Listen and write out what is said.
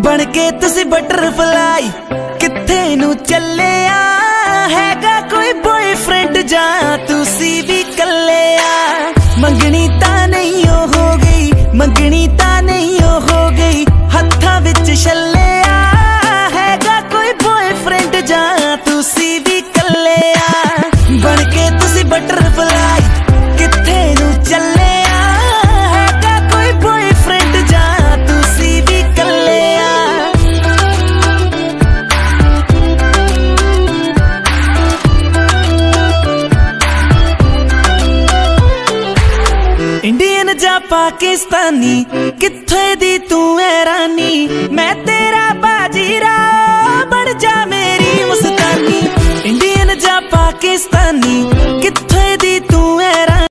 बन के तुसी बटरफ्लाई किथे नू चलिया हैगा कोई बॉयफ्रेंड जा तुसी भी कलिया। मंगनी ता नहीं हो गई, मंगनी ता नहीं हो गई, हत्थां विच छल्लिया हैगा कोई बॉयफ्रेंड जा तुसी भी कलिया। बन के तुसी बटरफ्लाई किथे नू चलिया हैगा कोई बॉयफ्रेंड जा तुसी भी कलिया। इंडियन जा पाकिस्तानी किथे दी तू है रानी, मैं तेरा बाजीरा बन जा मेरी मुस्तानी। इंडियन जा पाकिस्तानी किथे दी तू है रानी,